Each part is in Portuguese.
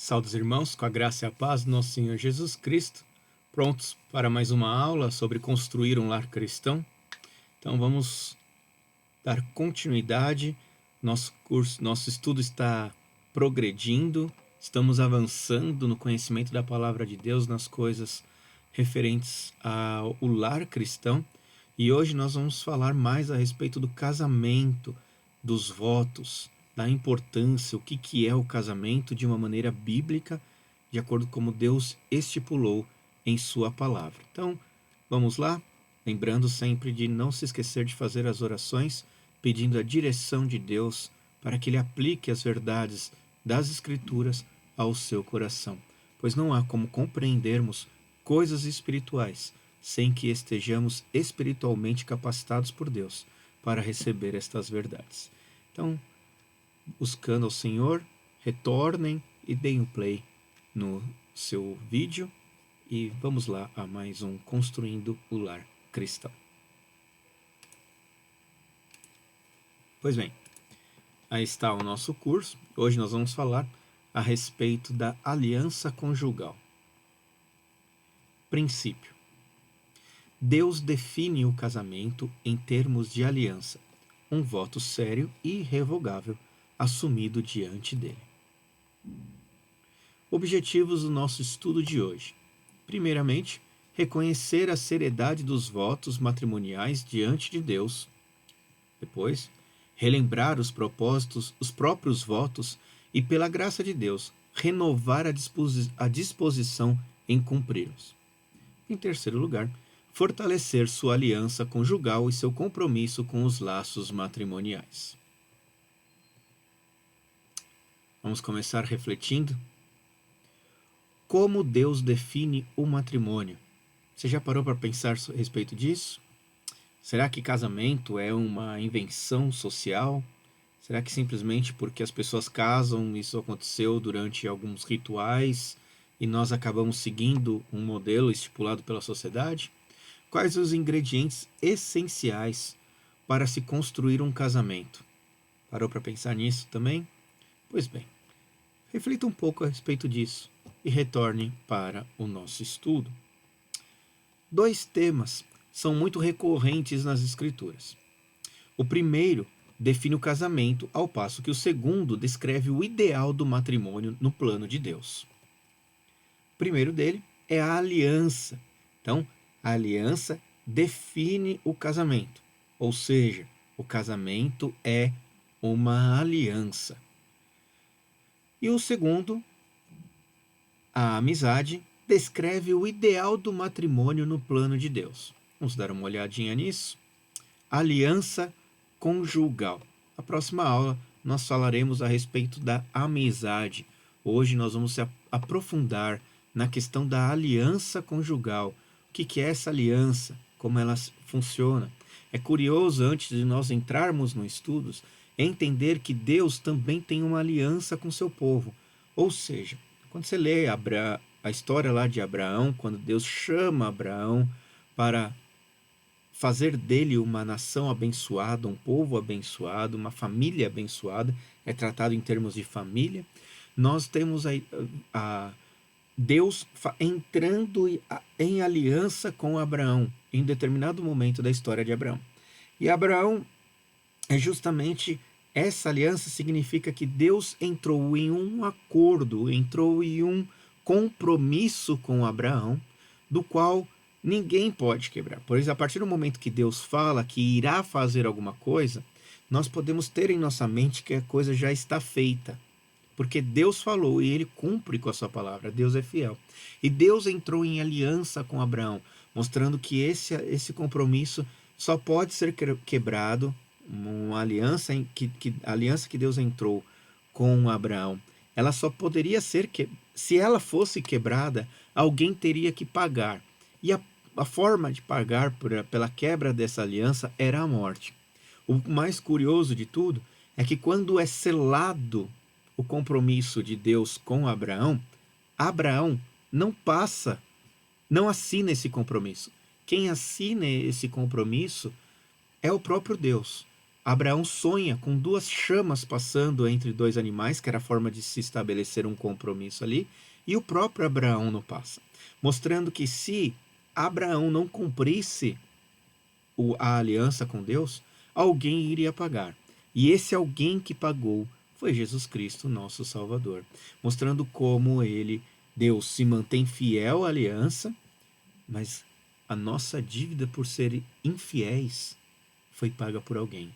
Saudos irmãos, com a graça e a paz do nosso Senhor Jesus Cristo, prontos para mais uma aula sobre construir um lar cristão? Então vamos dar continuidade. Nosso estudo está progredindo, estamos avançando no conhecimento da palavra de Deus, nas coisas referentes ao lar cristão. E hoje nós vamos falar mais a respeito do casamento, dos votos, da importância, o que é o casamento de uma maneira bíblica, de acordo com como Deus estipulou em sua palavra. Então, vamos lá? Lembrando sempre de não se esquecer de fazer as orações, pedindo a direção de Deus para que Ele aplique as verdades das Escrituras ao seu coração. Pois não há como compreendermos coisas espirituais sem que estejamos espiritualmente capacitados por Deus para receber estas verdades. Então, buscando ao Senhor, retornem e deem o play no seu vídeo e vamos lá a mais um Construindo o Lar Cristão. Pois bem, aí está o nosso curso. Hoje nós vamos falar a respeito da aliança conjugal. Princípio. Deus define o casamento em termos de aliança, um voto sério e irrevogável assumido diante dele. Objetivos do nosso estudo de hoje. Primeiramente, reconhecer a seriedade dos votos matrimoniais diante de Deus. Depois, relembrar os propósitos, os próprios votos e, pela graça de Deus, renovar a disposição em cumpri-los. Em terceiro lugar, fortalecer sua aliança conjugal e seu compromisso com os laços matrimoniais. Vamos começar refletindo. Como Deus define o matrimônio? Você já parou para pensar a respeito disso? Será que casamento é uma invenção social? Será que simplesmente porque as pessoas casam, isso aconteceu durante alguns rituais e nós acabamos seguindo um modelo estipulado pela sociedade? Quais os ingredientes essenciais para se construir um casamento? Parou para pensar nisso também? Pois bem, reflita um pouco a respeito disso e retorne para o nosso estudo. Dois temas são muito recorrentes nas Escrituras. O primeiro define o casamento, ao passo que o segundo descreve o ideal do matrimônio no plano de Deus. O primeiro dele é a aliança. Então, a aliança define o casamento, ou seja, o casamento é uma aliança. E o segundo, a amizade, descreve o ideal do matrimônio no plano de Deus. Vamos dar uma olhadinha nisso? Aliança conjugal. Na próxima aula, nós falaremos a respeito da amizade. Hoje nós vamos se aprofundar na questão da aliança conjugal. O que é essa aliança? Como ela funciona? É curioso, antes de nós entrarmos nos estudos, entender que Deus também tem uma aliança com seu povo. Ou seja, quando você lê a história lá de Abraão, quando Deus chama Abraão para fazer dele uma nação abençoada, um povo abençoado, uma família abençoada, é tratado em termos de família, nós temos a Deus entrando em aliança com Abraão, em determinado momento da história de Abraão. E Abraão é justamente essa aliança, significa que Deus entrou em um acordo, entrou em um compromisso com Abraão, do qual ninguém pode quebrar. Pois a partir do momento que Deus fala que irá fazer alguma coisa, nós podemos ter em nossa mente que a coisa já está feita. Porque Deus falou e ele cumpre com a sua palavra. Deus é fiel. E Deus entrou em aliança com Abraão, mostrando que esse compromisso só pode ser quebrado, uma aliança a aliança que Deus entrou com Abraão, ela só poderia ser se ela fosse quebrada, alguém teria que pagar. E a forma de pagar pela quebra dessa aliança era a morte. O mais curioso de tudo é que quando é selado o compromisso de Deus com Abraão, Abraão não assina esse compromisso. Quem assina esse compromisso é o próprio Deus. Abraão sonha com duas chamas passando entre dois animais, que era a forma de se estabelecer um compromisso ali, e o próprio Abraão não passa, mostrando que se Abraão não cumprisse a aliança com Deus, alguém iria pagar. E esse alguém que pagou foi Jesus Cristo, nosso Salvador, mostrando como Deus, se mantém fiel à aliança, mas a nossa dívida por ser infiéis foi paga por alguém.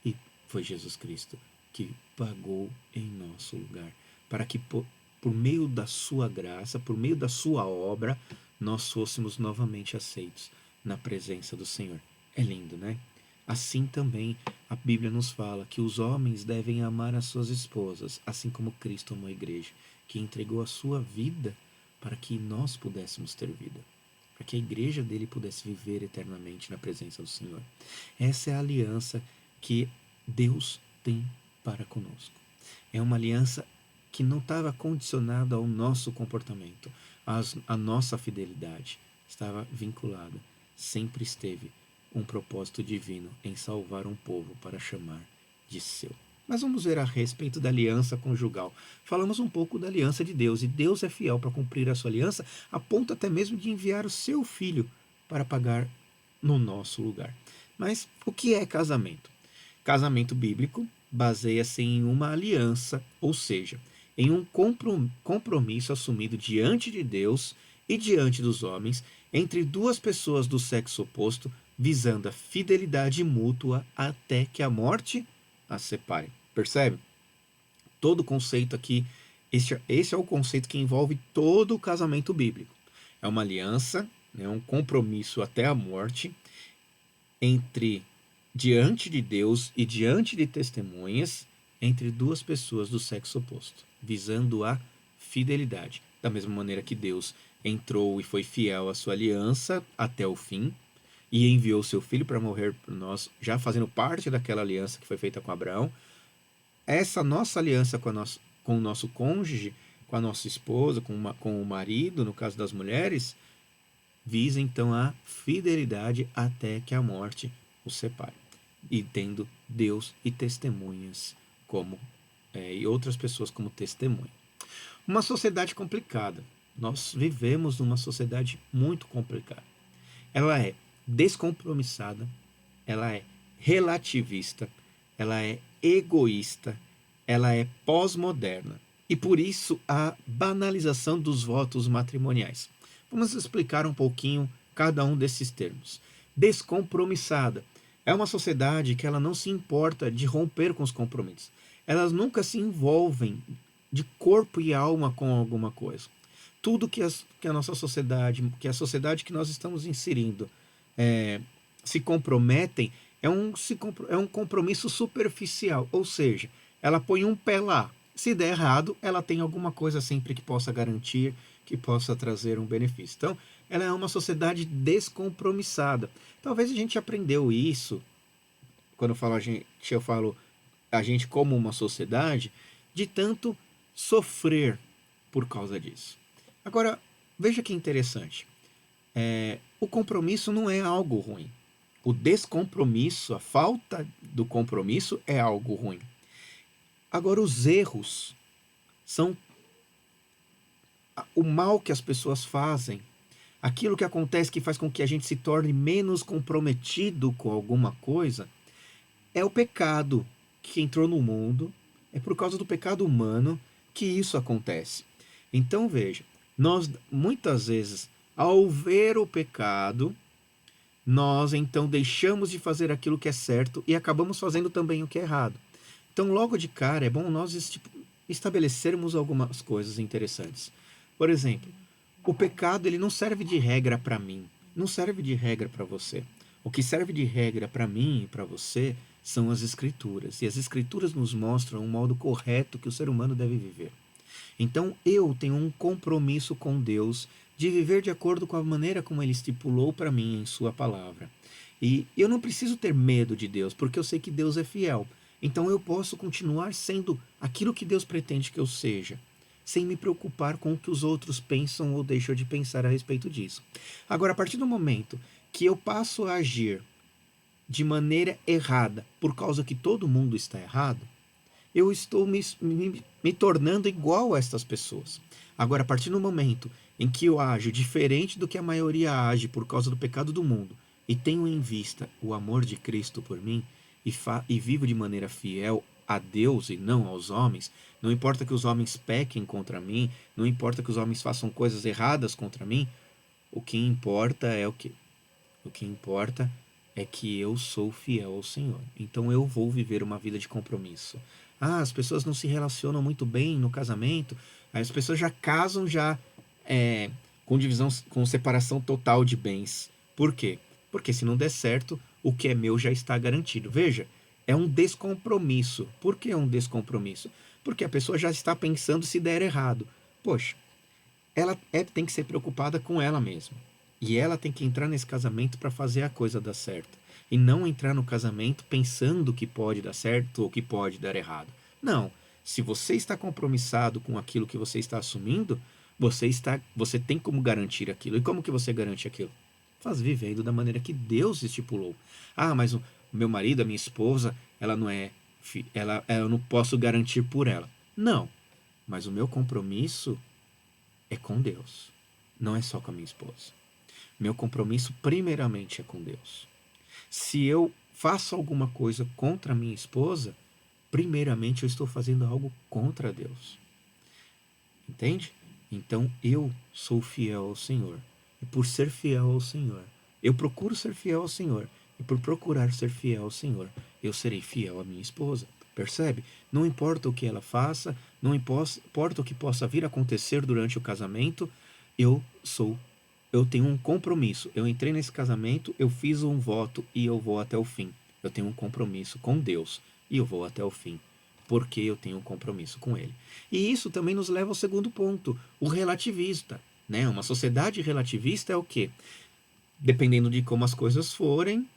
E foi Jesus Cristo que pagou em nosso lugar, para que por meio da sua graça, por meio da sua obra, nós fôssemos novamente aceitos na presença do Senhor. É lindo, né? Assim também a Bíblia nos fala que os homens devem amar as suas esposas, assim como Cristo amou a igreja, que entregou a sua vida para que nós pudéssemos ter vida, para que a igreja dele pudesse viver eternamente na presença do Senhor. Essa é a aliança que Deus tem para conosco. É uma aliança que não estava condicionada ao nosso comportamento, à nossa fidelidade. Estava vinculada, sempre esteve um propósito divino em salvar um povo para chamar de seu. Mas vamos ver a respeito da aliança conjugal. Falamos um pouco da aliança de Deus, e Deus é fiel para cumprir a sua aliança, a ponto até mesmo de enviar o seu filho para pagar no nosso lugar. Mas o que é casamento? Casamento bíblico baseia-se em uma aliança, ou seja, em um compromisso assumido diante de Deus e diante dos homens entre duas pessoas do sexo oposto, visando a fidelidade mútua até que a morte as separe. Percebe? Todo o conceito aqui, esse é o conceito que envolve todo o casamento bíblico. É uma aliança, é um compromisso até a morte entre diante de Deus e diante de testemunhas entre duas pessoas do sexo oposto, visando a fidelidade. Da mesma maneira que Deus entrou e foi fiel à sua aliança até o fim e enviou seu filho para morrer por nós, já fazendo parte daquela aliança que foi feita com Abraão. Essa nossa aliança com o nosso cônjuge, com a nossa esposa, com o marido, no caso das mulheres, visa então a fidelidade até que a morte os separe, e tendo Deus e testemunhas e outras pessoas como testemunha. Uma sociedade complicada. Nós vivemos numa sociedade muito complicada. Ela é descompromissada, ela é relativista, ela é egoísta, ela é pós-moderna. E por isso a banalização dos votos matrimoniais. Vamos explicar um pouquinho cada um desses termos. Descompromissada é uma sociedade que ela não se importa de romper com os compromissos. Elas nunca se envolvem de corpo e alma com alguma coisa. Tudo que a nossa sociedade, que a sociedade que nós estamos inserindo, se comprometem, é um compromisso superficial. Ou seja, ela põe um pé lá. Se der errado, ela tem alguma coisa sempre que possa garantir, que possa trazer um benefício. Então, ela é uma sociedade descompromissada. Talvez a gente aprendeu isso, quando eu falo a gente como uma sociedade, de tanto sofrer por causa disso. Agora, veja que interessante. O compromisso não é algo ruim. O descompromisso, a falta do compromisso é algo ruim. Agora, os erros são o mal que as pessoas fazem, aquilo que acontece que faz com que a gente se torne menos comprometido com alguma coisa, é o pecado que entrou no mundo, é por causa do pecado humano que isso acontece. Então veja, nós muitas vezes, ao ver o pecado, nós então deixamos de fazer aquilo que é certo e acabamos fazendo também o que é errado. Então logo de cara é bom nós estabelecermos algumas coisas interessantes. Por exemplo, o pecado ele não serve de regra para mim, não serve de regra para você. O que serve de regra para mim e para você são as escrituras. E as escrituras nos mostram um modo correto que o ser humano deve viver. Então eu tenho um compromisso com Deus de viver de acordo com a maneira como Ele estipulou para mim em Sua palavra. E eu não preciso ter medo de Deus, porque eu sei que Deus é fiel. Então eu posso continuar sendo aquilo que Deus pretende que eu seja, sem me preocupar com o que os outros pensam ou deixam de pensar a respeito disso. Agora, a partir do momento que eu passo a agir de maneira errada, por causa que todo mundo está errado, eu estou me tornando igual a estas pessoas. Agora, a partir do momento em que eu ajo diferente do que a maioria age por causa do pecado do mundo e tenho em vista o amor de Cristo por mim e vivo de maneira fiel a Deus e não aos homens, não importa que os homens pequem contra mim, não importa que os homens façam coisas erradas contra mim, o que importa é o quê? O que importa é que eu sou fiel ao Senhor. Então eu vou viver uma vida de compromisso. Ah, as pessoas não se relacionam muito bem no casamento. Aí as pessoas já casam é, com divisão, com separação total de bens. Por quê? Porque se não der certo, o que é meu já está garantido. Veja, é um descompromisso. Por que é um descompromisso? Porque a pessoa já está pensando se der errado. Poxa, ela tem que ser preocupada com ela mesma. E ela tem que entrar nesse casamento para fazer a coisa dar certo. E não entrar no casamento pensando que pode dar certo ou que pode dar errado. Não. Se você está compromissado com aquilo que você está assumindo, você tem como garantir aquilo. E como que você garante aquilo? Faz vivendo da maneira que Deus estipulou. Ah, mas o meu marido, a minha esposa, ela não é, eu não posso garantir por ela. Não. Mas o meu compromisso é com Deus. Não é só com a minha esposa. Meu compromisso primeiramente é com Deus. Se eu faço alguma coisa contra a minha esposa, primeiramente eu estou fazendo algo contra Deus. Entende? Então eu sou fiel ao Senhor. E por ser fiel ao Senhor, eu procuro ser fiel ao Senhor. E por procurar ser fiel ao Senhor, eu serei fiel à minha esposa. Percebe? Não importa o que ela faça, não importa o que possa vir a acontecer durante o casamento, eu tenho um compromisso. Eu entrei nesse casamento, eu fiz um voto e eu vou até o fim. Eu tenho um compromisso com Deus e eu vou até o fim, porque eu tenho um compromisso com Ele. E isso também nos leva ao segundo ponto, o relativista. Né? Uma sociedade relativista é o quê? Dependendo de como as coisas forem,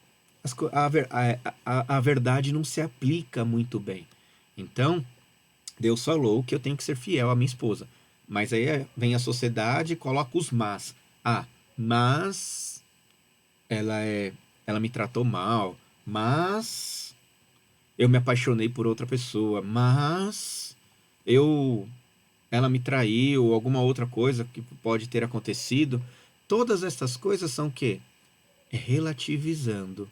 a verdade não se aplica muito bem. Então, Deus falou que eu tenho que ser fiel à minha esposa. Mas aí vem a sociedade e coloca os mas. Ah, mas ela me tratou mal, mas eu me apaixonei por outra pessoa, mas eu ela me traiu, alguma outra coisa que pode ter acontecido. Todas essas coisas são o quê? É relativizando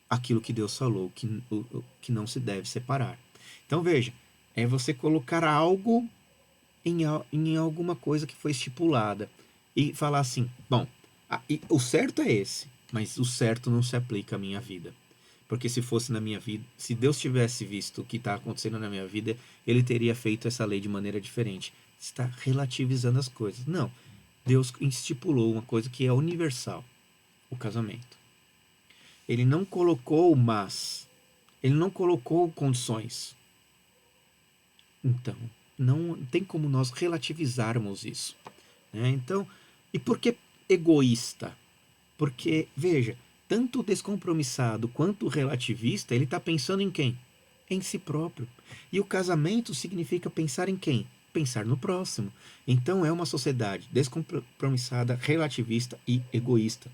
aquilo que Deus falou, que não se deve separar. Então veja, é você colocar algo em alguma coisa que foi estipulada e falar assim, bom, o certo é esse, mas o certo não se aplica à minha vida. Porque se fosse na minha vida, se Deus tivesse visto o que está acontecendo na minha vida, ele teria feito essa lei de maneira diferente. Está relativizando as coisas. Não. Deus estipulou uma coisa que é universal, o casamento. Ele não colocou mas, ele não colocou condições. Então, não tem como nós relativizarmos isso. Né? Então, e por que egoísta? Porque, veja, tanto o descompromissado quanto o relativista, ele está pensando em quem? Em si próprio. E o casamento significa pensar em quem? Pensar no próximo. Então é uma sociedade descompromissada, relativista e egoísta.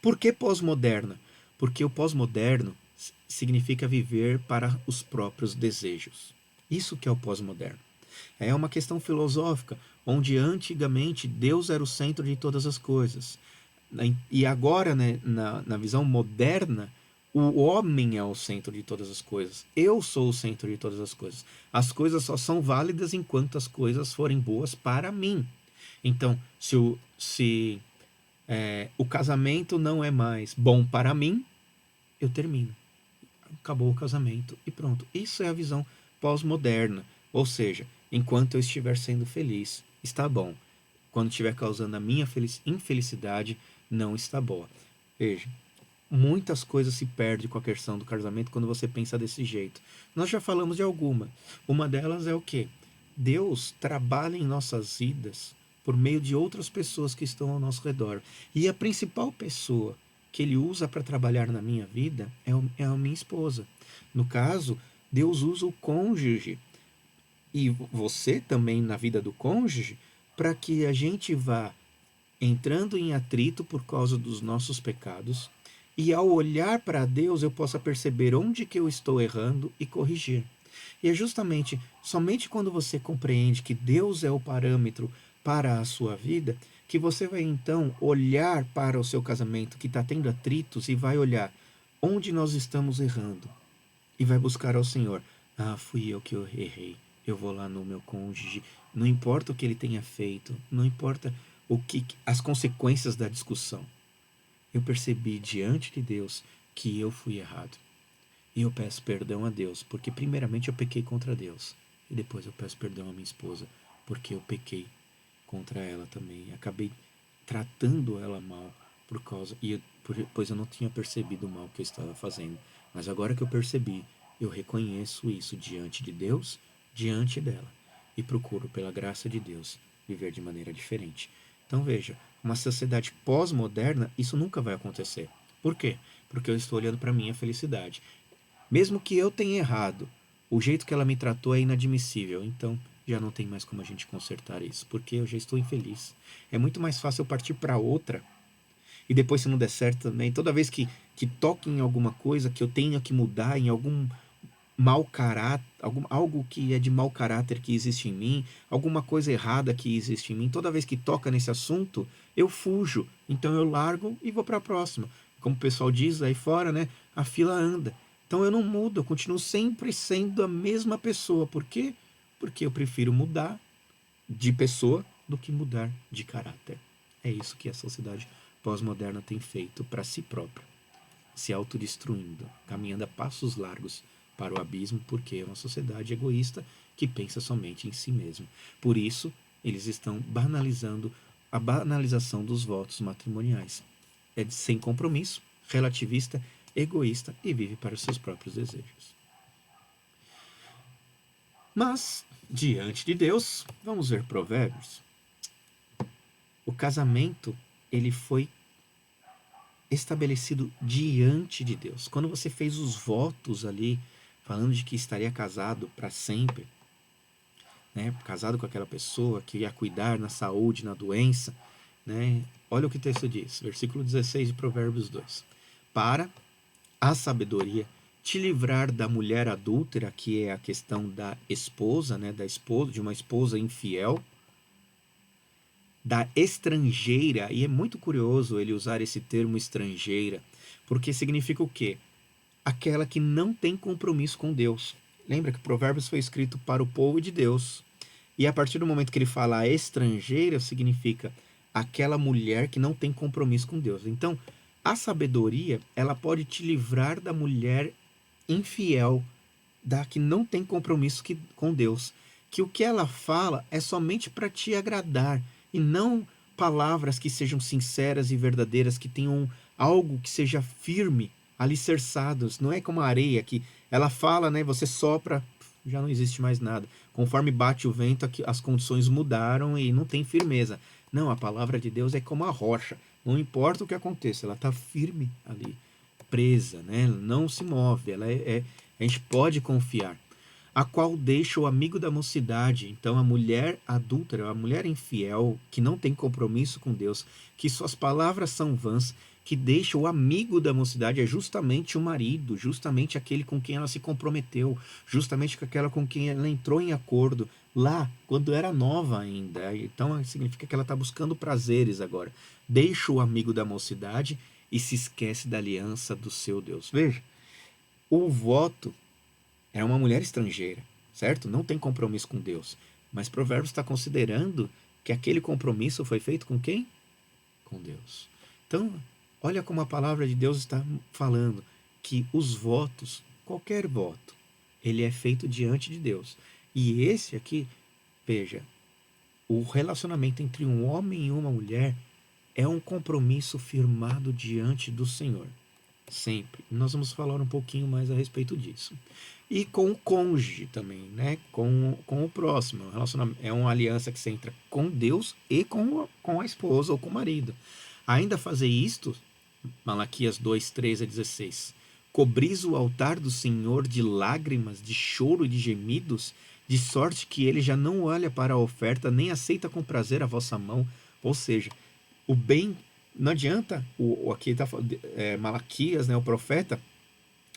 Por que pós-moderna? Porque o pós-moderno significa viver para os próprios desejos. Isso que é o pós-moderno. É uma questão filosófica, onde antigamente Deus era o centro de todas as coisas. E agora, né, na visão moderna, o homem é o centro de todas as coisas. Eu sou o centro de todas as coisas. As coisas só são válidas enquanto as coisas forem boas para mim. Então, se o casamento não é mais bom para mim, eu termino. Acabou o casamento e pronto. Isso é a visão pós-moderna. Ou seja, enquanto eu estiver sendo feliz, está bom. Quando estiver causando a minha infelicidade, não está boa. Veja, muitas coisas se perdem com a questão do casamento quando você pensa desse jeito. Nós já falamos de alguma. Uma delas é o quê? Deus trabalha em nossas vidas por meio de outras pessoas que estão ao nosso redor. E a principal pessoa que ele usa para trabalhar na minha vida é a minha esposa. No caso, Deus usa o cônjuge e você também na vida do cônjuge para que a gente vá entrando em atrito por causa dos nossos pecados e ao olhar para Deus eu possa perceber onde que eu estou errando e corrigir. E é justamente somente quando você compreende que Deus é o parâmetro para a sua vida, que você vai então olhar para o seu casamento que está tendo atritos e vai olhar onde nós estamos errando e vai buscar ao Senhor. Ah, fui eu que eu errei. Eu vou lá no meu cônjuge. Não importa o que ele tenha feito, não importa o que as consequências da discussão. Eu percebi diante de Deus que eu fui errado. E eu peço perdão a Deus, porque primeiramente eu pequei contra Deus. E depois eu peço perdão à minha esposa, porque eu pequei contra ela também. Acabei tratando ela mal por causa pois eu não tinha percebido o mal que eu estava fazendo. Mas agora que eu percebi, eu reconheço isso diante de Deus, diante dela, e procuro pela graça de Deus viver de maneira diferente. Então veja, uma sociedade pós-moderna, isso nunca vai acontecer. Por quê? Porque eu estou olhando para a minha felicidade. Mesmo que eu tenha errado, o jeito que ela me tratou é inadmissível. Então, já não tem mais como a gente consertar isso, porque eu já estou infeliz. É muito mais fácil eu partir para outra e depois, se não der certo também, toda vez que toque em alguma coisa que eu tenha que mudar, em algum mau caráter, algo que é de mau caráter que existe em mim, alguma coisa errada que existe em mim, toda vez que toca nesse assunto, eu fujo. Então eu largo e vou para a próxima. Como o pessoal diz aí fora, né? A fila anda. Então eu não mudo, eu continuo sempre sendo a mesma pessoa. Por quê? Porque eu prefiro mudar de pessoa do que mudar de caráter. É isso que a sociedade pós-moderna tem feito para si própria, se autodestruindo, caminhando a passos largos para o abismo, porque é uma sociedade egoísta que pensa somente em si mesmo. Por isso, eles estão banalizando a banalização dos votos matrimoniais. É de sem compromisso, relativista, egoísta e vive para os seus próprios desejos. Mas, diante de Deus, vamos ver Provérbios. O casamento, ele foi estabelecido diante de Deus. Quando você fez os votos ali, falando de que estaria casado para sempre, né, casado com aquela pessoa, que ia cuidar na saúde, na doença, né? Olha o que o texto diz, versículo 16 de Provérbios 2. Para a sabedoria te livrar da mulher adúltera, que é a questão da esposa, né, da esposa, de uma esposa infiel, da estrangeira, e é muito curioso ele usar esse termo estrangeira, porque significa o quê? Aquela que não tem compromisso com Deus. Lembra que Provérbios foi escrito para o povo de Deus. E a partir do momento que ele fala a estrangeira, significa aquela mulher que não tem compromisso com Deus. Então, a sabedoria, ela pode te livrar da mulher infiel, da que não tem compromisso com Deus, que o que ela fala é somente para te agradar e não palavras que sejam sinceras e verdadeiras, que tenham algo que seja firme, alicerçados. Não é como a areia que ela fala, né? Você sopra, já não existe mais nada. Conforme bate o vento, as condições mudaram e não tem firmeza. Não, a palavra de Deus é como a rocha. Não importa o que aconteça, ela está firme ali, presa, né? Ela não se move, a gente pode confiar. A qual deixa o amigo da mocidade. Então, a mulher adúltera, a mulher infiel, que não tem compromisso com Deus, que suas palavras são vãs, que deixa o amigo da mocidade, é justamente o marido, justamente aquele com quem ela se comprometeu, justamente aquela com quem ela entrou em acordo lá, quando era nova ainda. Então, significa que ela está buscando prazeres agora. Deixa o amigo da mocidade e se esquece da aliança do seu Deus. Veja, o voto é uma mulher estrangeira, certo? Não tem compromisso com Deus. Mas Provérbios está considerando que aquele compromisso foi feito com quem? Com Deus. Então, olha como a palavra de Deus está falando que os votos, qualquer voto, ele é feito diante de Deus. E esse aqui, veja, o relacionamento entre um homem e uma mulher é um compromisso firmado diante do Senhor. Sempre. Nós vamos falar um pouquinho mais a respeito disso. E com o cônjuge também, né? Com o próximo. É uma aliança que você entra com Deus e com a esposa ou com o marido. Ainda fazer isto, Malaquias 2, 13 a 16. Cobris o altar do Senhor de lágrimas, de choro e de gemidos, de sorte que ele já não olha para a oferta, nem aceita com prazer a vossa mão. Ou seja, o bem Não adianta, aqui tá, Malaquias, né, o profeta,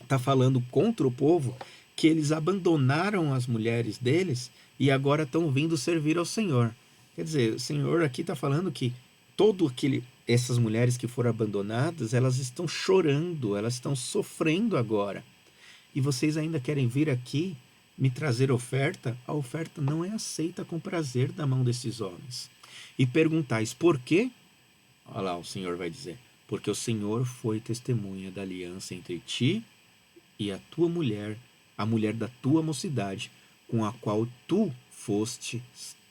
está falando contra o povo que eles abandonaram as mulheres deles e agora estão vindo servir ao Senhor. Quer dizer, o Senhor aqui está falando que essas mulheres que foram abandonadas, elas estão chorando, elas estão sofrendo agora. E vocês ainda querem vir aqui me trazer oferta? A oferta não é aceita com prazer da mão desses homens. E perguntais por quê? Olha lá, o Senhor vai dizer: porque o Senhor foi testemunha da aliança entre ti e a tua mulher, a mulher da tua mocidade, com a qual tu foste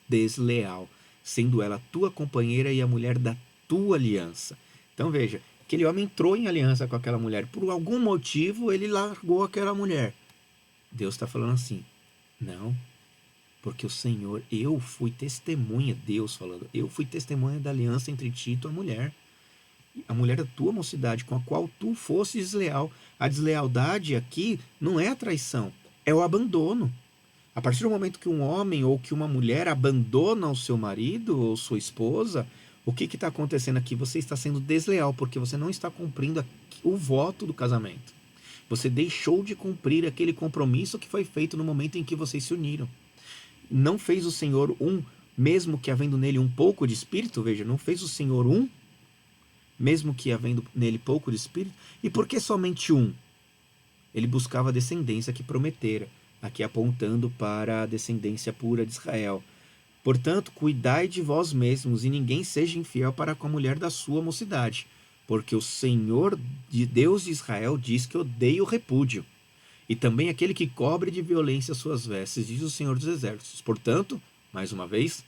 desleal, sendo ela tua companheira e a mulher da tua aliança. Então veja, aquele homem entrou em aliança com aquela mulher, por algum motivo ele largou aquela mulher. Deus está falando assim: não, porque o Senhor, eu fui testemunha, Deus falando, eu fui testemunha da aliança entre ti e tua mulher, a mulher da tua mocidade, com a qual tu fosse desleal. A deslealdade aqui não é a traição, é o abandono. A partir do momento que um homem ou que uma mulher abandona o seu marido ou sua esposa, o que está acontecendo aqui? Você está sendo desleal, porque você não está cumprindo o voto do casamento. Você deixou de cumprir aquele compromisso que foi feito no momento em que vocês se uniram. Não fez o Senhor um, mesmo que havendo nele um pouco de espírito, veja, não fez o Senhor um, mesmo que havendo nele pouco de espírito. E por que somente um? Ele buscava a descendência que prometera, aqui apontando para a descendência pura de Israel. Portanto, cuidai de vós mesmos, e ninguém seja infiel para com a mulher da sua mocidade, porque o Senhor, Deus de Israel, diz que odeia o repúdio, e também aquele que cobre de violência suas vestes, diz o Senhor dos Exércitos. Portanto, mais uma vez,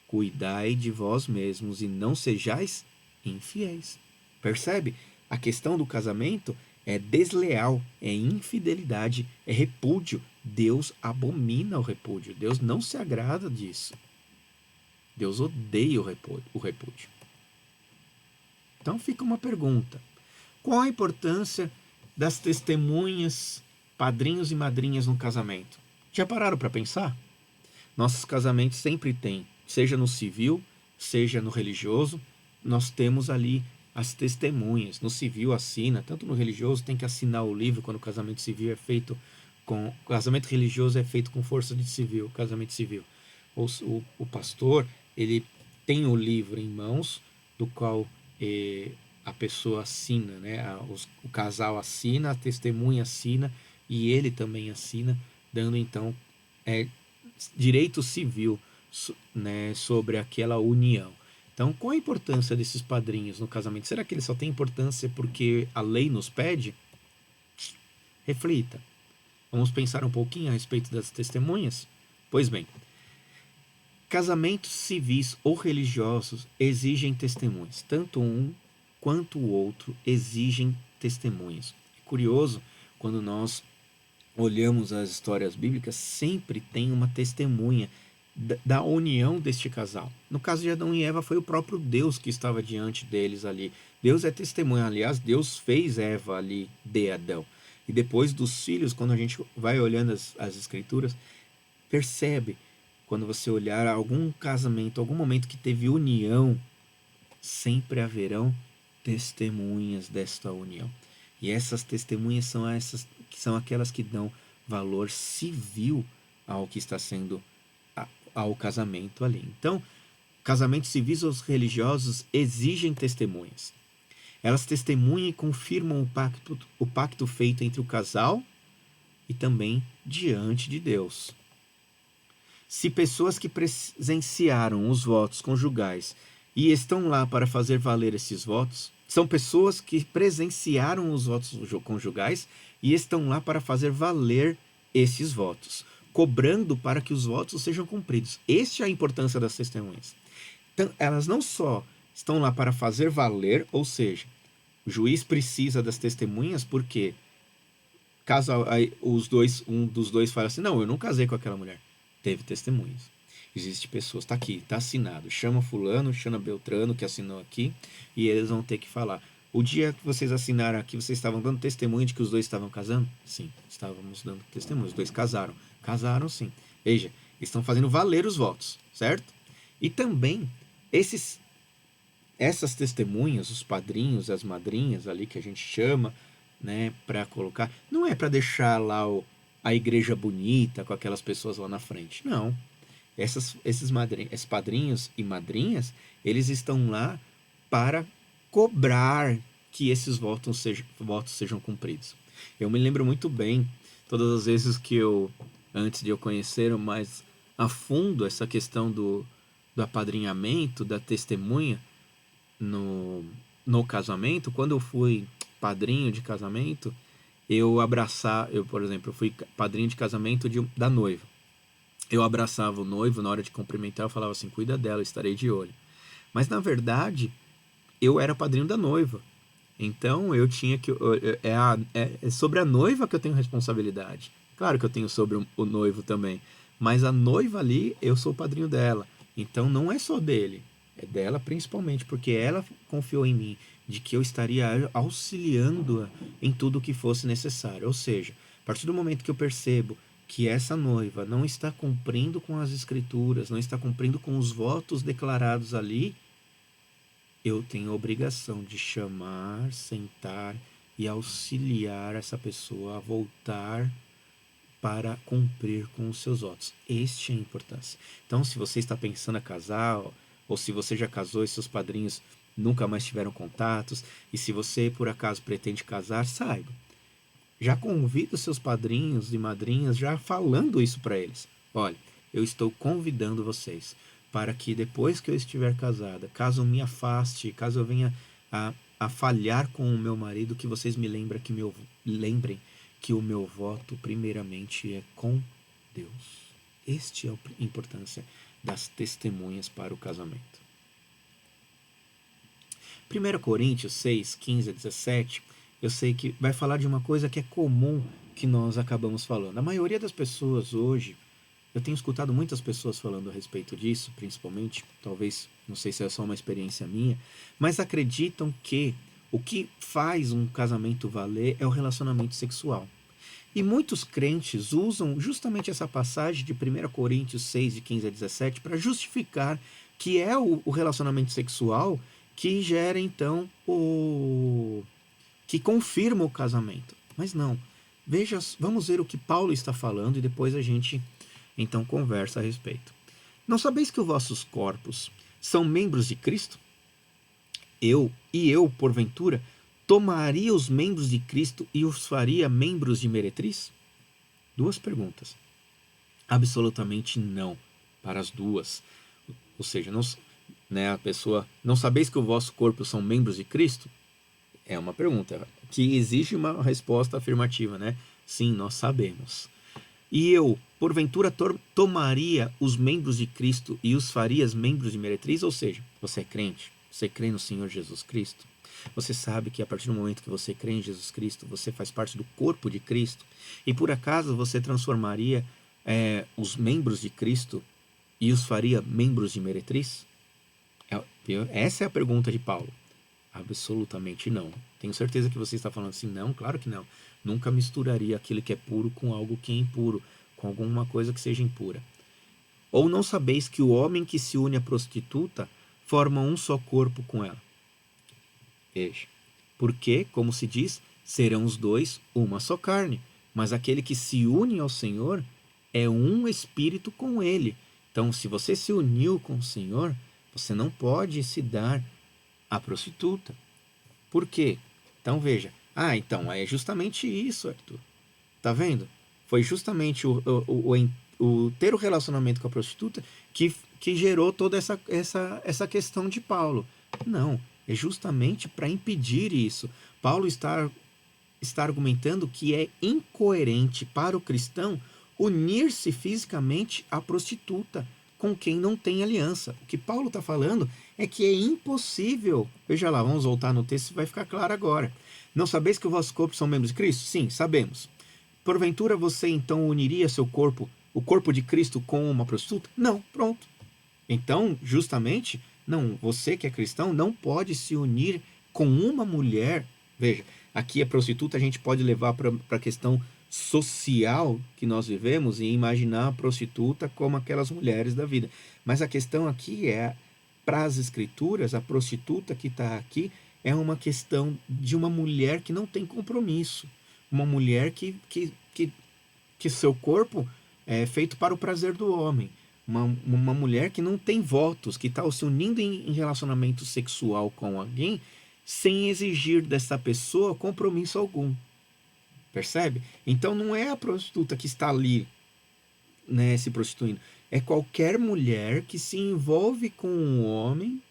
cuidai de vós mesmos e não sejais infiéis. Percebe? A questão do casamento é desleal, é infidelidade, é repúdio. Deus abomina o repúdio. Deus não se agrada disso. Deus odeia o repúdio. Então fica uma pergunta: qual a importância das testemunhas, padrinhos e madrinhas no casamento? Já pararam para pensar? Nossos casamentos sempre têm, seja no civil, seja no religioso, nós temos ali as testemunhas. No civil assina, tanto no religioso tem que assinar o livro quando o casamento civil é feito com... O casamento religioso é feito com força de civil, casamento civil. O pastor, ele tem o livro em mãos, do qual a pessoa assina, né? O casal assina, a testemunha assina e ele também assina, dando então direito civil, né, sobre aquela união. Então, qual a importância desses padrinhos no casamento? Será que eles só têm importância porque a lei nos pede? Reflita. Vamos pensar um pouquinho a respeito das testemunhas? Pois bem, casamentos civis ou religiosos exigem testemunhas. Tanto um quanto o outro exigem testemunhas. É curioso, quando nós olhamos as histórias bíblicas, sempre tem uma testemunha da união deste casal. No caso de Adão e Eva, foi o próprio Deus que estava diante deles ali. Deus é testemunha. Aliás, Deus fez Eva ali de Adão. E depois dos filhos, quando a gente vai olhando as escrituras, percebe, quando você olhar algum casamento, algum momento que teve união, sempre haverão testemunhas desta união. E essas testemunhas são aquelas que dão valor civil ao que está sendo ao casamento ali. Então, casamentos civis ou religiosos exigem testemunhas. Elas testemunham e confirmam o pacto feito entre o casal e também diante de Deus. Se pessoas que presenciaram os votos conjugais e estão lá para fazer valer esses votos, são pessoas que presenciaram os votos conjugais e estão lá para fazer valer esses votos, cobrando para que os votos sejam cumpridos. Esta é a importância das testemunhas. Então, elas não só estão lá para fazer valer, ou seja, o juiz precisa das testemunhas porque caso um dos dois fale assim, não, eu não casei com aquela mulher, teve testemunhas. Existem pessoas, tá aqui, tá assinado, chama fulano, chama Beltrano que assinou aqui, e eles vão ter que falar. O dia que vocês assinaram aqui, vocês estavam dando testemunho de que os dois estavam casando? Sim, estávamos dando testemunho, os dois casaram. Casaram sim. Veja, estão fazendo valer os votos, certo? E também, esses essas testemunhas, os padrinhos, as madrinhas ali que a gente chama, né, para colocar, não é para deixar lá a igreja bonita com aquelas pessoas lá na frente, não. Esses padrinhos e madrinhas, eles estão lá para cobrar que esses votos sejam cumpridos. Eu me lembro muito bem, todas as vezes que antes de eu conhecer mais a fundo essa questão do apadrinhamento, da testemunha no casamento, quando eu fui padrinho de casamento, por exemplo, eu fui padrinho de casamento da noiva. Eu abraçava o noivo na hora de cumprimentar, eu falava assim, cuida dela, estarei de olho. Mas na verdade, eu era padrinho da noiva. Então eu tinha que. É sobre a noiva que eu tenho responsabilidade. Claro que eu tenho sobre o noivo também. Mas a noiva ali, eu sou o padrinho dela. Então não é só dele. É dela principalmente, porque ela confiou em mim, de que eu estaria auxiliando-a em tudo o que fosse necessário. Ou seja, a partir do momento que eu percebo que essa noiva não está cumprindo com as escrituras, não está cumprindo com os votos declarados ali, eu tenho a obrigação de chamar, sentar e auxiliar essa pessoa a voltar para cumprir com os seus votos. Este é a importância. Então, se você está pensando a casar, ou se você já casou e seus padrinhos nunca mais tiveram contatos, e se você por acaso pretende casar, saiba. Já convida os seus padrinhos e madrinhas, já falando isso para eles. Olha, eu estou convidando vocês para que depois que eu estiver casada, caso eu me afaste, caso eu venha a falhar com o meu marido, que vocês lembrem que o meu voto primeiramente é com Deus. Este é a importância das testemunhas para o casamento. 1 Coríntios 6, 15 a 17, eu sei que vai falar de uma coisa que é comum que nós acabamos falando. A maioria das pessoas hoje, eu tenho escutado muitas pessoas falando a respeito disso, principalmente, talvez, não sei se é só uma experiência minha, mas acreditam que o que faz um casamento valer é o relacionamento sexual. E muitos crentes usam justamente essa passagem de 1 Coríntios 6, de 15 a 17, para justificar que é o relacionamento sexual que gera, então, que confirma o casamento. Mas não. Vamos ver o que Paulo está falando e depois a gente, então, conversa a respeito. Não sabeis que os vossos corpos são membros de Cristo? Eu, porventura, tomaria os membros de Cristo e os faria membros de meretriz? Duas perguntas. Absolutamente não, para as duas. Ou seja, a pessoa, não sabeis que o vosso corpo são membros de Cristo? É uma pergunta que exige uma resposta afirmativa, né? Sim, nós sabemos. E eu, porventura, tomaria os membros de Cristo e os faria membros de meretriz? Ou seja, você é crente? Você crê no Senhor Jesus Cristo? Você sabe que a partir do momento que você crê em Jesus Cristo, você faz parte do corpo de Cristo? E por acaso você transformaria os membros de Cristo e os faria membros de meretriz? Essa é a pergunta de Paulo. Absolutamente não. Tenho certeza que você está falando assim, não, claro que não. Nunca misturaria aquilo que é puro com algo que é impuro, com alguma coisa que seja impura. Ou não sabeis que o homem que se une à prostituta forma um só corpo com ela? Veja, porque, como se diz, serão os dois uma só carne, mas aquele que se une ao Senhor é um espírito com ele. Então, se você se uniu com o Senhor, você não pode se dar à prostituta. Por quê? Então veja, então é justamente isso, Arthur. Tá vendo? Foi justamente o ter o relacionamento com a prostituta que gerou toda essa questão de Paulo. Não, é justamente para impedir isso. Paulo está argumentando que é incoerente para o cristão unir-se fisicamente à prostituta com quem não tem aliança. O que Paulo está falando é que é impossível. Veja lá, vamos voltar no texto, vai ficar claro agora. Não sabeis que os vossos corpos são membros de Cristo? Sim, sabemos. Porventura você então uniria seu corpo, o corpo de Cristo, com uma prostituta? Não, pronto. Então, justamente, não, você que é cristão não pode se unir com uma mulher. Veja, aqui a prostituta a gente pode levar para a questão social que nós vivemos e imaginar a prostituta como aquelas mulheres da vida. Mas a questão aqui é para as escrituras, a prostituta que está aqui é uma questão de uma mulher que não tem compromisso. Uma mulher que seu corpo é feito para o prazer do homem. Uma mulher que não tem votos, que está se unindo em relacionamento sexual com alguém sem exigir dessa pessoa compromisso algum. Percebe? Então não é a prostituta que está ali, né, se prostituindo. É qualquer mulher que se envolve com um homem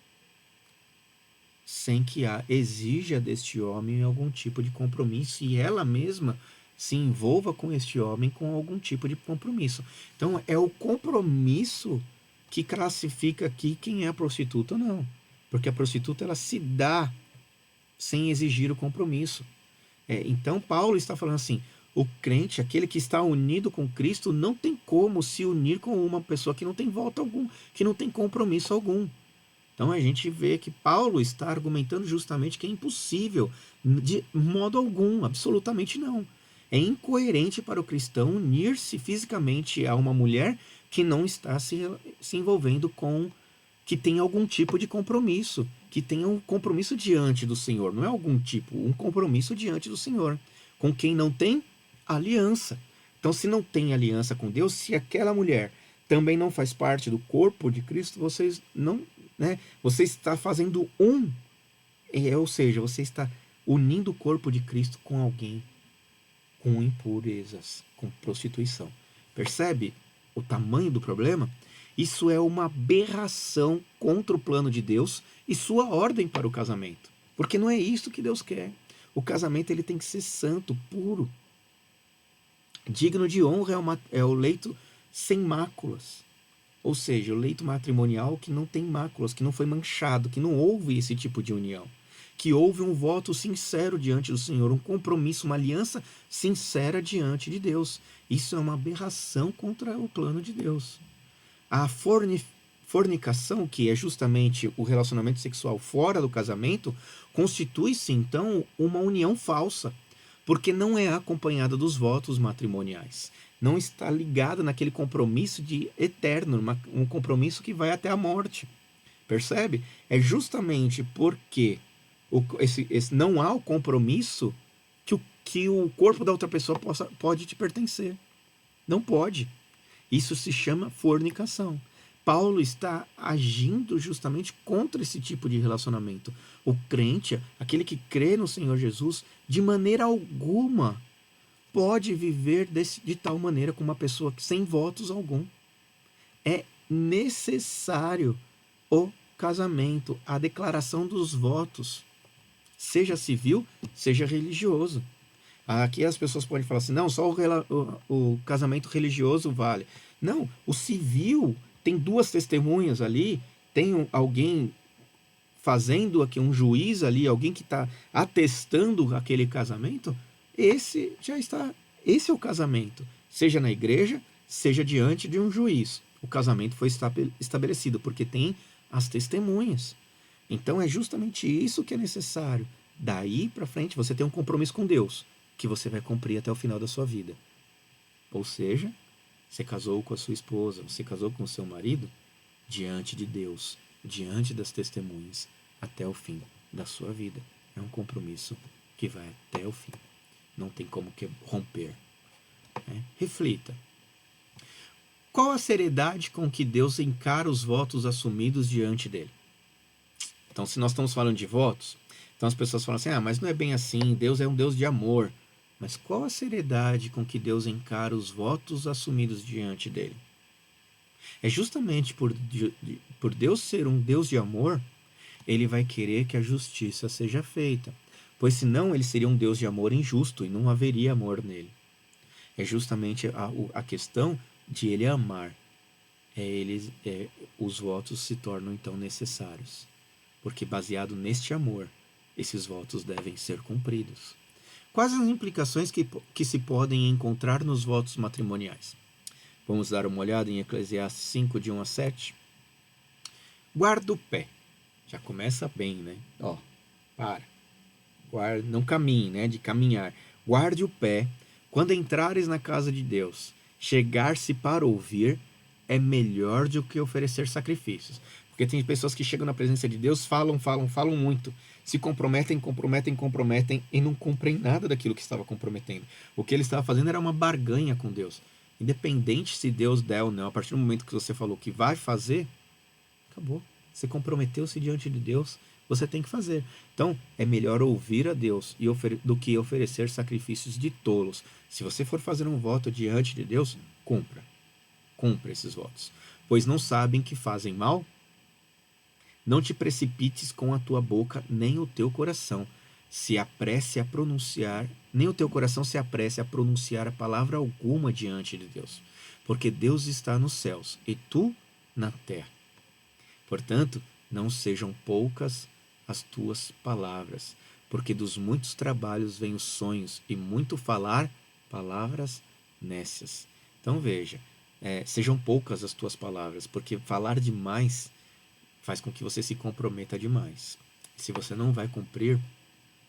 sem que exija deste homem algum tipo de compromisso e ela mesma se envolva com este homem com algum tipo de compromisso. Então é o compromisso que classifica aqui quem é a prostituta ou não. Porque a prostituta ela se dá sem exigir o compromisso. Então Paulo está falando assim, o crente, aquele que está unido com Cristo, não tem como se unir com uma pessoa que não tem voto algum, que não tem compromisso algum. Então a gente vê que Paulo está argumentando justamente que é impossível, de modo algum, absolutamente não. É incoerente para o cristão unir-se fisicamente a uma mulher que não está se envolvendo com, que tem algum tipo de compromisso, que tenha um compromisso diante do Senhor. Não é algum tipo, um compromisso diante do Senhor. Com quem não tem aliança. Então, se não tem aliança com Deus, se aquela mulher também não faz parte do corpo de Cristo, vocês não, né? Você está fazendo ou seja, você está unindo o corpo de Cristo com alguém com impurezas, com prostituição. Percebe o tamanho do problema? Isso é uma aberração contra o plano de Deus e sua ordem para o casamento. Porque não é isso que Deus quer. O casamento ele tem que ser santo, puro. Digno de honra é o leito sem máculas. Ou seja, o leito matrimonial que não tem máculas, que não foi manchado, que não houve esse tipo de união. Que houve um voto sincero diante do Senhor, um compromisso, uma aliança sincera diante de Deus. Isso é uma aberração contra o plano de Deus. A fornicação, que é justamente o relacionamento sexual fora do casamento, constitui-se então uma união falsa, porque não é acompanhada dos votos matrimoniais. Não está ligada naquele compromisso de eterno, um compromisso que vai até a morte. Percebe? É justamente porque não há o compromisso que o corpo da outra pessoa pode te pertencer. Não pode. Isso se chama fornicação. Paulo está agindo justamente contra esse tipo de relacionamento. O crente, aquele que crê no Senhor Jesus, de maneira alguma pode viver de tal maneira com uma pessoa sem votos algum. É necessário o casamento, a declaração dos votos, seja civil, seja religioso. Aqui as pessoas podem falar assim, não, só o casamento religioso vale. Não, o civil tem duas testemunhas ali, tem alguém fazendo aqui, um juiz ali, alguém que está atestando aquele casamento, esse é o casamento. Seja na igreja, seja diante de um juiz. O casamento foi estabelecido, porque tem as testemunhas. Então é justamente isso que é necessário. Daí para frente você tem um compromisso com Deus, que você vai cumprir até o final da sua vida. Ou seja, você casou com a sua esposa, você casou com o seu marido, diante de Deus, diante das testemunhas, até o fim da sua vida. É um compromisso que vai até o fim. Não tem como romper. Reflita. Qual a seriedade com que Deus encara os votos assumidos diante dele? Então, se nós estamos falando de votos, então as pessoas falam assim, mas não é bem assim, Deus é um Deus de amor. Mas qual a seriedade com que Deus encara os votos assumidos diante dele? É justamente por Deus ser um Deus de amor, ele vai querer que a justiça seja feita. Pois senão ele seria um Deus de amor injusto e não haveria amor nele. É justamente a questão de ele amar. Os votos se tornam então necessários. Porque baseado neste amor, esses votos devem ser cumpridos. Quais as implicações que se podem encontrar nos votos matrimoniais? Vamos dar uma olhada em Eclesiastes 5, de 1 a 7. Guarda o pé. Já começa bem, né? Não caminhe, né? De caminhar. Guarde o pé. Quando entrares na casa de Deus, chegar-se para ouvir é melhor do que oferecer sacrifícios. Porque tem pessoas que chegam na presença de Deus, falam muito, se comprometem e não cumprem nada daquilo que estava comprometendo. O que ele estava fazendo era uma barganha com Deus. Independente se Deus der ou não, a partir do momento que você falou que vai fazer, acabou. Você comprometeu-se diante de Deus, você tem que fazer. Então, é melhor ouvir a Deus do que oferecer sacrifícios de tolos. Se você for fazer um voto diante de Deus, cumpra. Cumpra esses votos. Pois não sabem que fazem mal? Não te precipites com a tua boca, nem o teu coração se apresse a pronunciar, nem o teu coração se apresse a pronunciar a palavra alguma diante de Deus, porque Deus está nos céus e tu na terra. Portanto, não sejam poucas as tuas palavras, porque dos muitos trabalhos vêm os sonhos, e muito falar, palavras nécias. Então veja, sejam poucas as tuas palavras, porque falar demais faz com que você se comprometa demais. Se você não vai cumprir,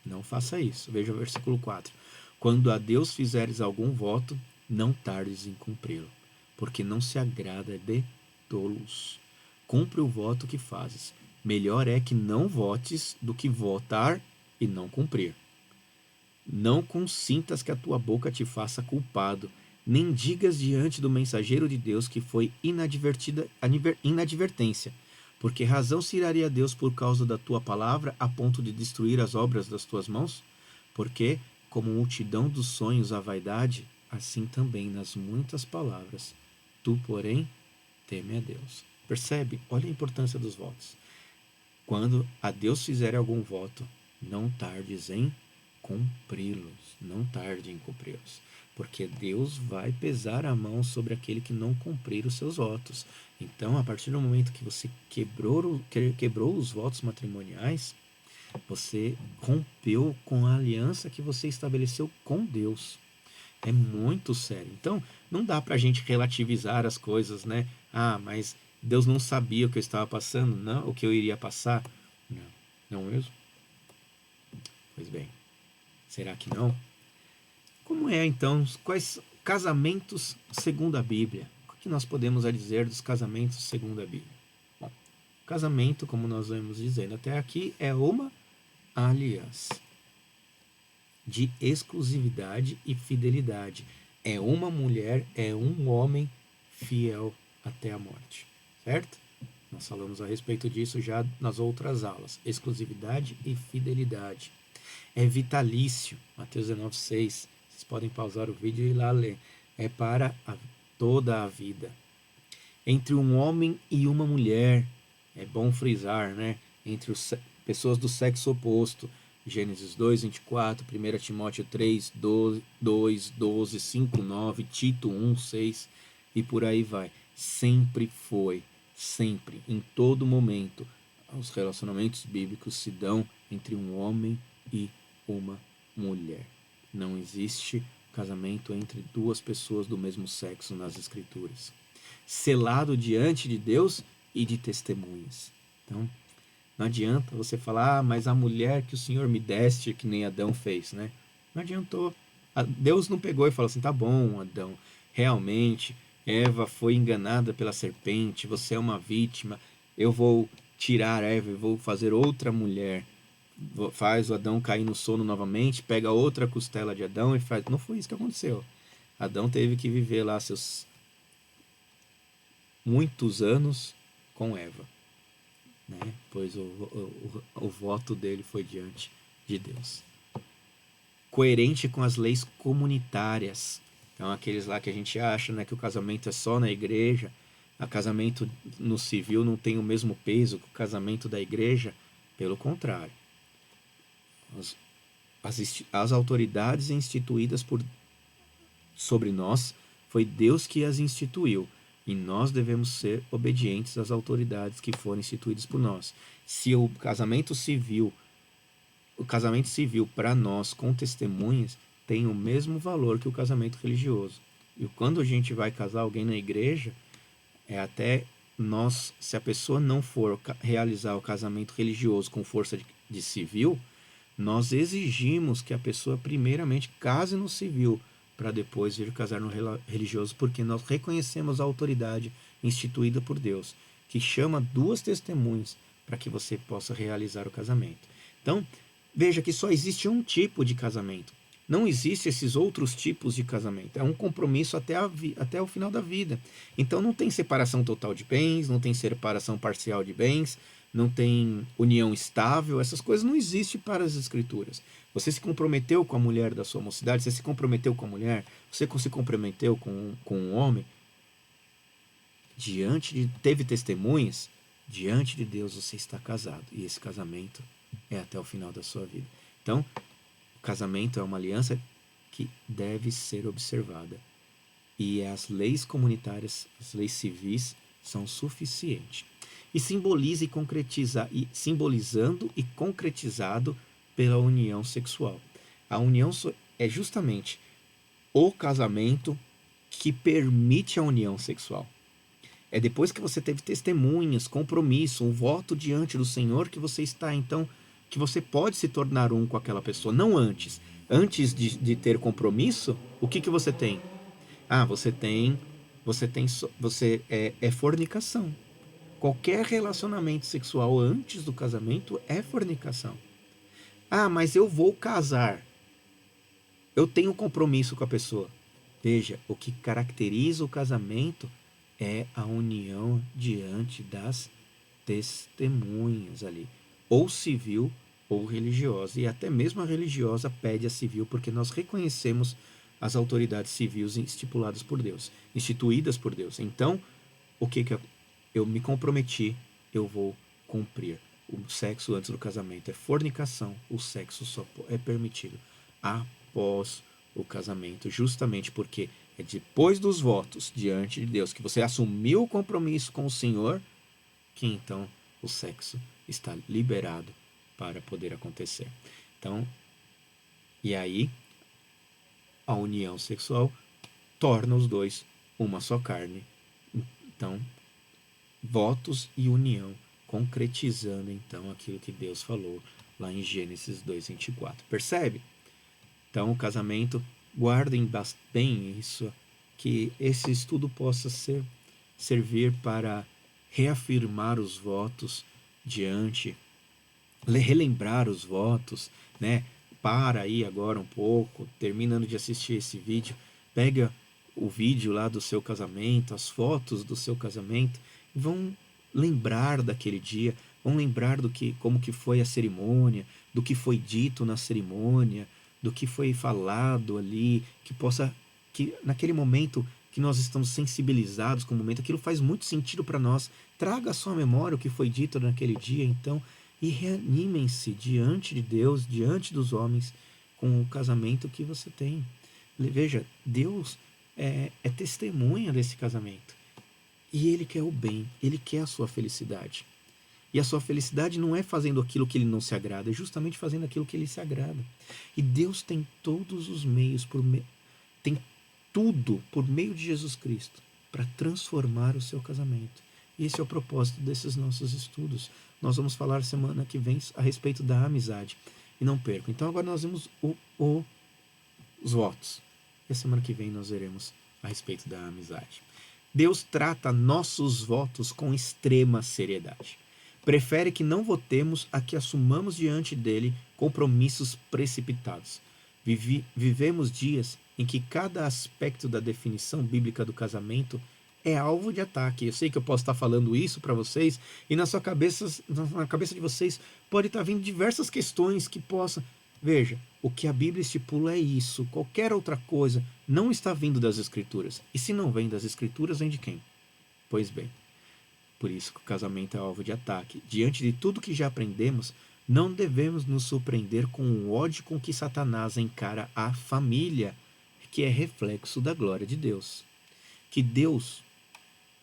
não faça isso. Veja o versículo 4. Quando a Deus fizeres algum voto, não tardes em cumpri-lo, porque não se agrada de tolos. Cumpre o voto que fazes. Melhor é que não votes do que votar e não cumprir. Não consintas que a tua boca te faça culpado, nem digas diante do mensageiro de Deus que foi inadvertência, porque razão se iraria a Deus por causa da tua palavra, a ponto de destruir as obras das tuas mãos? Porque, como multidão dos sonhos a vaidade, assim também nas muitas palavras. Tu, porém, teme a Deus. Percebe? Olha a importância dos votos. Quando a Deus fizer algum voto, não tardes em cumpri-los. Não tarde em cumpri-los. Porque Deus vai pesar a mão sobre aquele que não cumprir os seus votos. Então, a partir do momento que você quebrou os votos matrimoniais, você rompeu com a aliança que você estabeleceu com Deus. É muito sério. Então, não dá pra gente relativizar as coisas, né? Ah, mas Deus não sabia o que eu estava passando, não, o que eu iria passar. Não, não mesmo? Pois bem, será que não? Como é então, quais casamentos segundo a Bíblia? O que nós podemos dizer dos casamentos segundo a Bíblia? Bom, casamento, como nós vamos dizendo até aqui, é uma aliança de exclusividade e fidelidade. É uma mulher, é um homem fiel até a morte, certo? Nós falamos a respeito disso já nas outras aulas. Exclusividade e fidelidade. É vitalício, Mateus 19,6. Vocês podem pausar o vídeo e ir lá ler. É para toda a vida. Entre um homem e uma mulher, é bom frisar, né? Entre pessoas do sexo oposto. Gênesis 2, 24, 1 Timóteo 3, 12, 5, 9, Tito 1, 6 e por aí vai. Sempre foi, sempre, em todo momento, os relacionamentos bíblicos se dão entre um homem e uma mulher. Não existe casamento entre duas pessoas do mesmo sexo nas Escrituras. Selado diante de Deus e de testemunhas. Então, não adianta você falar, mas a mulher que o Senhor me deste, que nem Adão fez, né? Não adiantou. Deus não pegou e falou assim, tá bom, Adão, realmente, Eva foi enganada pela serpente, você é uma vítima, eu vou tirar Eva e vou fazer outra mulher. Faz o Adão cair no sono novamente, pega outra costela de Adão e faz... Não foi isso que aconteceu. Adão teve que viver lá seus muitos anos com Eva, né? Pois o voto dele foi diante de Deus. Coerente com as leis comunitárias. Então, aqueles lá que a gente acha, né, que o casamento é só na igreja, o casamento no civil não tem o mesmo peso que o casamento da igreja. Pelo contrário. As autoridades instituídas sobre nós, foi Deus que as instituiu. E nós devemos ser obedientes às autoridades que foram instituídas por nós. Se o casamento civil para nós com testemunhas tem o mesmo valor que o casamento religioso. E quando a gente vai casar alguém na igreja, até nós, se a pessoa não for realizar o casamento religioso com força de civil, nós exigimos que a pessoa primeiramente case no civil, para depois vir casar no religioso, porque nós reconhecemos a autoridade instituída por Deus. que chama duas testemunhas para que você possa realizar o casamento. Então, veja que só existe um tipo de casamento. Não existe esses outros tipos de casamento. É um compromisso até o final da vida. Então não tem separação total de bens, não tem separação parcial de bens, não tem união estável. Essas coisas não existem para as escrituras. Você se comprometeu com a mulher da sua mocidade, você se comprometeu com a mulher, você se comprometeu com um homem, teve testemunhas, diante de Deus você está casado. E esse casamento é até o final da sua vida. Então, o casamento é uma aliança que deve ser observada. E as leis comunitárias, as leis civis, são suficientes. E simboliza e concretiza, simbolizando e concretizado pela união sexual. A união é justamente o casamento que permite a união sexual. É depois que você teve testemunhas, compromisso, um voto diante do Senhor que você está, então, que você pode se tornar um com aquela pessoa, não antes. Antes de ter compromisso, o que você tem? Ah, é fornicação. Qualquer relacionamento sexual antes do casamento é fornicação. Ah, mas eu vou casar. Eu tenho compromisso com a pessoa. Veja, o que caracteriza o casamento é a união diante das testemunhas ali, ou civil ou religiosa. E até mesmo a religiosa pede a civil, porque nós reconhecemos as autoridades civis estipuladas por Deus, instituídas por Deus. Então, o que eu me comprometi, eu vou cumprir. O sexo antes do casamento é fornicação, o sexo só é permitido após o casamento, justamente porque é depois dos votos diante de Deus, que você assumiu o compromisso com o Senhor, que então o sexo está liberado para poder acontecer. Então, e aí a união sexual torna os dois uma só carne. Então, votos e união, concretizando então aquilo que Deus falou lá em Gênesis 2:24. Percebe? Então, o casamento, guardem bem isso, que esse estudo possa servir para reafirmar os votos relembrar os votos, né? Para aí agora um pouco, terminando de assistir esse vídeo, pega o vídeo lá do seu casamento, as fotos do seu casamento, e vão lembrar daquele dia, vão lembrar como que foi a cerimônia, do que foi dito na cerimônia, do que foi falado ali, que naquele momento que nós estamos sensibilizados com o momento, aquilo faz muito sentido para nós. Traga à sua memória o que foi dito naquele dia, então, e reanimem-se diante de Deus, diante dos homens, com o casamento que você tem. Veja, Deus é testemunha desse casamento. E Ele quer o bem, Ele quer a sua felicidade. E a sua felicidade não é fazendo aquilo que Ele não se agrada, é justamente fazendo aquilo que Ele se agrada. E Deus tem todos os meios, tem tudo por meio de Jesus Cristo para transformar o seu casamento. E esse é o propósito desses nossos estudos. Nós vamos falar semana que vem a respeito da amizade. E não percam. Então agora nós vemos os votos. E a semana que vem nós veremos a respeito da amizade. Deus trata nossos votos com extrema seriedade. Prefere que não votemos a que assumamos diante dele compromissos precipitados. Vivemos dias em que cada aspecto da definição bíblica do casamento é alvo de ataque. Eu sei que eu posso estar falando isso para vocês e na cabeça de vocês pode estar vindo diversas questões que possam... Veja, o que a Bíblia estipula é isso. Qualquer outra coisa não está vindo das Escrituras. E se não vem das Escrituras, vem de quem? Pois bem, por isso que o casamento é alvo de ataque. Diante de tudo que já aprendemos, não devemos nos surpreender com o ódio com que Satanás encara a família, que é reflexo da glória de Deus. Que Deus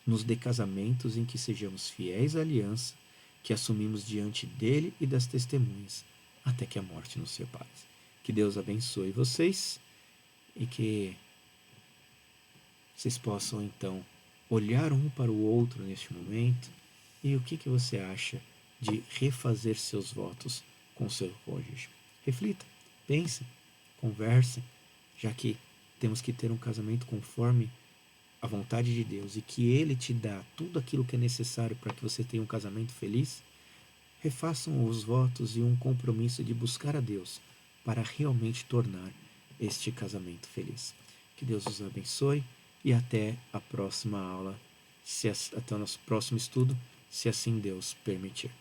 nos dê casamentos em que sejamos fiéis à aliança que assumimos diante dele e das testemunhas, até que a morte nos separe. Que Deus abençoe vocês e que vocês possam então olhar um para o outro neste momento. E o que você acha de refazer seus votos com seu cônjuge? Reflita, pense, converse, já que temos que ter um casamento conforme a vontade de Deus e que Ele te dá tudo aquilo que é necessário para que você tenha um casamento feliz, refaçam os votos e um compromisso de buscar a Deus para realmente tornar este casamento feliz. Que Deus os abençoe e até a próxima aula, até o nosso próximo estudo, se assim Deus permitir.